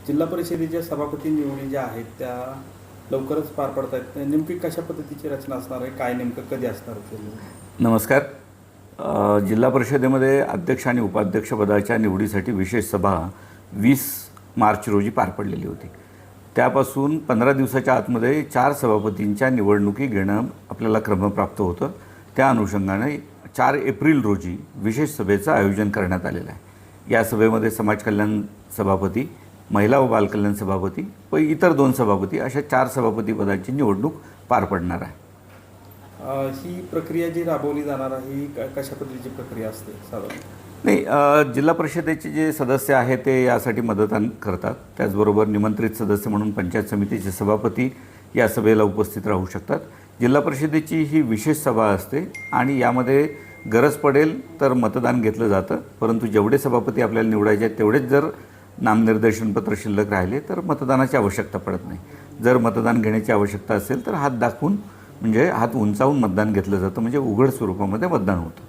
जिल्हा परिषदेच्या सभापती निवडी ज्या आहेत त्या लवकरच पार पडत आहेत. नेमकी कशा पद्धतीची रचना असणार आहे, काय नेमकं कधी असणार आहे? नमस्कार. जिल्हा परिषदेमध्ये अध्यक्ष आणि उपाध्यक्ष पदाच्या निवडीसाठी विशेष सभा 20 मार्च रोजी पार पडलेली होती. त्यापासून 15 दिवसाच्या आतमध्ये 4 सभापतींच्या निवडणुकी घेणं आपल्याला क्रमप्राप्त होतं. त्या अनुषंगाने 4 एप्रिल रोजी विशेष सभेचं आयोजन करण्यात आलेलं आहे. या सभेमध्ये समाज कल्याण सभापती, महिला व बालकल्याण सभापती व इतर 2 सभापती अशा 4 सभापती पदाची निवडणूक पार पडणार आहे. ही प्रक्रिया जी राबवली जाणार आहे ही कशा पद्धतीची प्रक्रिया असते साधारण? नाही, जिल्हा परिषदेचे जे सदस्य आहेत ते यासाठी मतदान करतात. त्याचबरोबर निमंत्रित सदस्य म्हणून पंचायत समितीचे सभापती या सभेला उपस्थित राहू शकतात. जिल्हा परिषदेची ही विशेष सभा असते आणि यामध्ये गरज पडेल तर मतदान घेतलं जातं. परंतु जेवढे सभापती आपल्याला निवडायचे आहेत तेवढेच जर नामनिर्देशनपत्र शिल्लक राहिले तर मतदानाची आवश्यकता पडत नाही. जर मतदान घेण्याची आवश्यकता असेल तर हात दाखवून म्हणजे हात उंचावून मतदान घेतलं जातं, म्हणजे उघड स्वरूपामध्ये मतदान होतं.